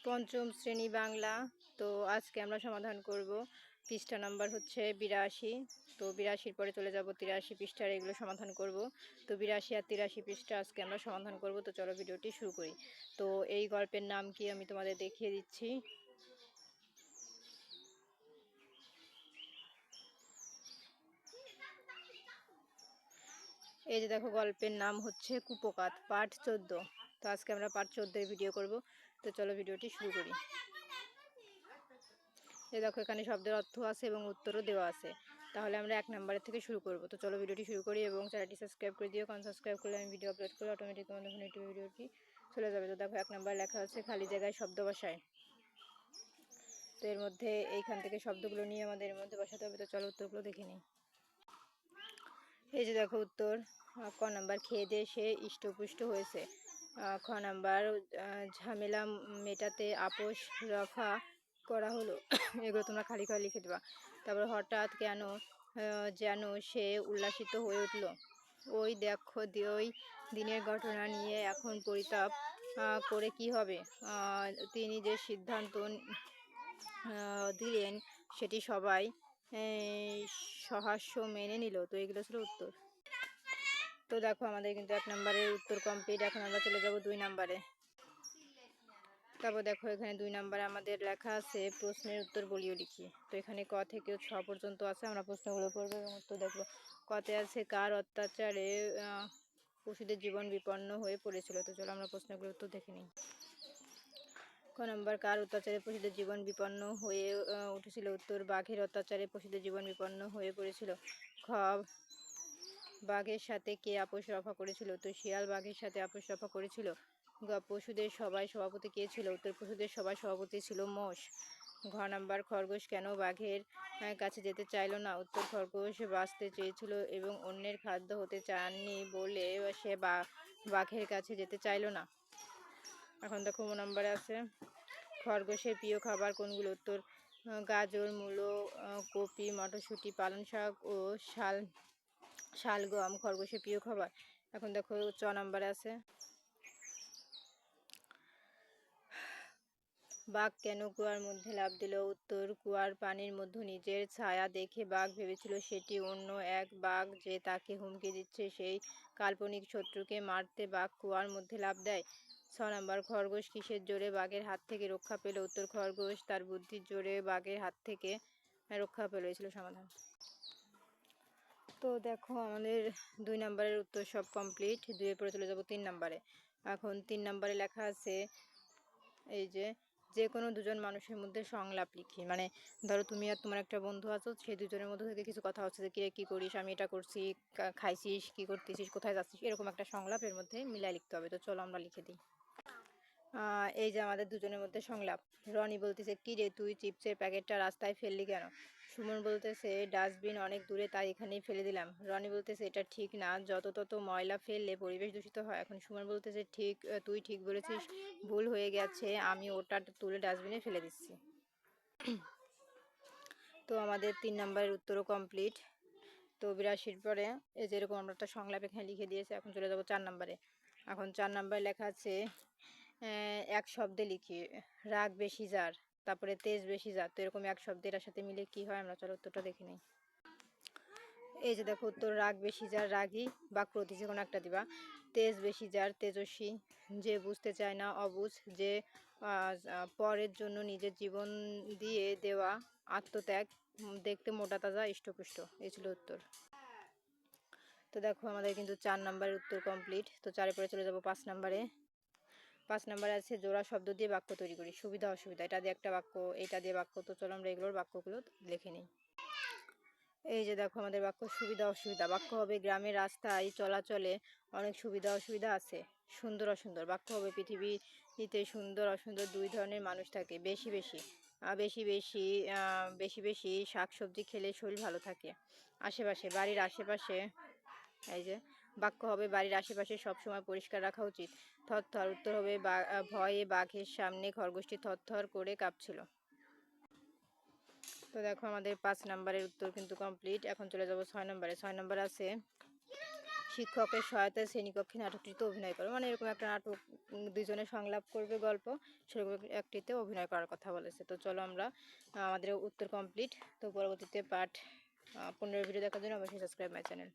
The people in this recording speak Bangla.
পঞ্চম শ্রেণী বাংলা। তো আজকে আমরা সমাধান করব। পৃষ্ঠা নাম্বার হচ্ছে ৮২। তো ৮২-র পরে চলে যাব ৮৩ পৃষ্ঠার, এগুলো সমাধান করব। তো ৮২ আর ৮৩ পৃষ্ঠা আজকে আমরা সমাধান করব। তো চলো ভিডিওটি শুরু করি। তো এই গল্পের নাম কি আমি তোমাদের দেখিয়ে দিচ্ছি। এই যে দেখো, গল্পের নাম হচ্ছে কুপোকাত, পার্ট 14। তো আজকে আমরা পার্ট 14 ভিডিও করব। তো চলো ভিডিওটি শুরু করি। এই দেখো, এখানে শব্দের অর্থ আছে এবং উত্তরও দেওয়া আছে। তাহলে আমরা 1 নম্বরের থেকে শুরু করব। তো চলো ভিডিওটি শুরু করি এবং চ্যানেলটি সাবস্ক্রাইব করে দিও, কারণ সাবস্ক্রাইব করলে আমি ভিডিও আপলোড করলে অটোমেটিক তোমাদের ফোনে ইউটিউব ভিডিওটি চলে যাবে। তো দেখো 1 নম্বর লেখা আছে খালি জায়গায় শব্দ বসায়। তো এর মধ্যে এইখান থেকে শব্দগুলো নিয়ে আমাদের এর মধ্যে বসাতে হবে। তো চলো উত্তরগুলো দেখে নিই। এই যে দেখো উত্তর। ক নাম্বার, খেয়ে দিয়ে সে ইষ্টপুষ্ট হয়েছে। খ নাম্বার, ঝামেলা মেটাতে আপোষ রফা করা হলো। এগুলো তোমরা খালি করে লিখে দেবা। তারপর হঠাৎ কেন যেন সে উল্লাসিত হয়ে উঠল। ওই দেখো, ওই দিনের ঘটনা নিয়ে এখন পরিতাপ করে কি হবে। তিনি যে সিদ্ধান্ত দিলেন সেটি সবাই সহাস্য মেনে নিল। তো এগুলো ছিল উত্তর। তো দেখো আমাদের কিন্তু 1 নম্বরের উত্তর কমপ্লিট। এখন আমরা চলে যাব 2 নম্বরে। তারপর দেখো এখানে 2 নম্বরে আমাদের লেখা আছে প্রশ্নের উত্তর বলিও লিখি। তো এখানে ক থেকে 6 পর্যন্ত আছে। আমরা প্রশ্নগুলো পড়বো এবং উত্তর দেখবো। কতে আছে কার অত্যাচারে পশুদের জীবন বিপন্ন হয়ে পড়েছিল। তো চলো আমরা প্রশ্নগুলোর উত্তর দেখে নিই। ক নম্বর, কার অত্যাচারে পশুদের জীবন বিপন্ন হয়ে উঠেছিল। উত্তর, বাঘের অত্যাচারে পশুদের জীবন বিপন্ন হয়ে পড়েছিল। খ, বাঘের সাথে কে আপোষ রফা করেছিল। উত্তর, শিয়াল বাঘের সাথে আপোষ রফা করেছিল। গ, পশুদের সভায় সভাপতি কে ছিল। উত্তর, পশুদের সভায় সভাপতি ছিল মোষ। ঘ নাম্বার, খরগোশ কেন বাঘের কাছে যেতে চাইল না। উত্তর, খরগোশ বাঁচতে চেয়েছিল এবং অন্যের খাদ্য হতে চাননি বলে সে বাঘের কাছে যেতে চাইল না। এখন দেখো নম্বরে আছে খরগোশের প্রিয় খাবার কোনগুলো। উত্তর, গাজর, মূলো, কপি, মটরশুঁটি, পালং শাক ও শালগম খরগোশের প্রিয় খাবার। এখন দেখো চ নম্বরে আছে বাঘ কেন কুয়ার মধ্যে লাফ দিল। উত্তর, কুয়ার পানির মধ্যে নিজের ছায়া দেখে বাঘ ভেবেছিল সেটি অন্য এক বাঘ যে তাকে হুমকি দিচ্ছে। সেই কাল্পনিক শত্রুকে মারতে বাঘ কুয়ার মধ্যে লাফ দেয়। 6 নম্বর, খরগোশ কিসের জোরে বাঘের হাত থেকে রক্ষা পেল। উত্তর, খরগোশ তার বুদ্ধির জোরে বাঘের হাত থেকে রক্ষা পেল। এই ছিল সমাধান। তো দেখো আমাদের 2 নম্বরের উত্তর সব কমপ্লিট। 2 পরে চলে যাব 3 নম্বরে। এখন 3 নম্বরে লেখা আছে এই যে কোনো দুজন মানুষের মধ্যে সংলাপ লিখি। মানে ধরো তুমি আর তোমার একটা বন্ধু আছো, সেই দুজনের মধ্যে থেকে কিছু কথা হচ্ছে যে কি করিস, আমি এটা করছি, খাইছিস, কি করতেছিস, কোথায় যাচ্ছিস, এরকম একটা সংলাপ এর মধ্যে মিলাই লিখতে হবে। তো চলো আমরা লিখে দিই। এই যে আমাদের দুজনের মধ্যে সংলাপ। রনি বলতেছে, কি রে তুই চিপসের প্যাকেটটা রাস্তায় ফেললি কেন। সুমন বলতেছে, ডাস্টবিন অনেক দূরে তাই এখানেই ফেলে দিলাম। রনি বলতেছে, এটা ঠিক না, যত তত ময়লা ফেললে পরিবেশ দূষিত হয়। এখন সুমন বলতেছে, তুই ঠিক বলেছিস, ভুল হয়ে গেছে, আমি ওটা তুলে ডাস্টবিনে ফেলে দিচ্ছি। তো আমাদের 3 নম্বরের উত্তরও কমপ্লিট। তো ৮২-র পরে এই যেরকম আমরা একটা সংলাপ এখানে লিখে দিয়েছি। এখন চলে যাব 4 নম্বরে। এখন 4 নম্বরে লেখা আছে এক শব্দে লিখি। রাগ বেশি যার, তারপরে তেজ বেশি যার। তো এরকম এক শব্দে এটার সাথে মিলে কি হয় আমরা চলো উত্তরটা দেখে নিই। এই যে দেখো উত্তর, রাগ বেশি যার রাগী, বাক্যপ্রতীক যে কোনো একটা দিবা। তেজ বেশি যার তেজস্বী, যে বুঝতে চায় না অবুঝ, যে পরের জন্য নিজের জীবন দিয়ে দেওয়া আত্মত্যাগ, দেখতে মোটা তাজা ইষ্টপুষ্ট। এই ছিল উত্তর। তো দেখো আমাদের কিন্তু 4 নম্বরের উত্তর কমপ্লিট। তো 4 পরে চলে যাব 5 নম্বরে। 5 নম্বরে আছে জোড়া শব্দ দিয়ে বাক্য তৈরি করি। সুবিধা অসুবিধা, এটা দিয়ে একটা বাক্য, এটা দিয়ে বাক্য। তো চলো আমরা এগুলোর বাক্যগুলো লিখে নিই। এই যে দেখো আমাদের বাক্য সুবিধা অসুবিধা। বাক্য হবে, গ্রামের রাস্তায় চলাচলে অনেক সুবিধা অসুবিধা আছে। সুন্দর অসুন্দর। বাক্য হবে, পৃথিবীতে সুন্দর অসুন্দর দুই ধরনের মানুষ থাকে। বেশি বেশি বেশি বেশি শাকসবজি খেলে শরীর ভালো থাকে। আশেপাশে, বাড়ির আশেপাশে। এই যে বাক্য হবে, বাড়ির আশেপাশে সবসময় পরিষ্কার রাখা উচিত। থরথর। উত্তর হবে, ভয়ে বাঘের সামনে খরগোশটি থরথর করে কাঁপছিল। তো দেখো আমাদের 5 নম্বরের উত্তর কিন্তু কমপ্লিট। এখন চলে যাব 6 নম্বরে। 6 নম্বর আছে শিক্ষকের সহায়তায় শ্রেণীকক্ষে নাটকটিতে অভিনয় করে, মানে এরকম একটা নাটক দুজনে সংলাপ করবে গল্প, সেরকম একটিতে অভিনয় করার কথা বলেছে। তো চলো আমরা আমাদের উত্তর কমপ্লিট। তো পরবর্তীতে পার্ট 15 ভিডিও দেখার জন্য অবশ্যই সাবস্ক্রাইব মাই চ্যানেল।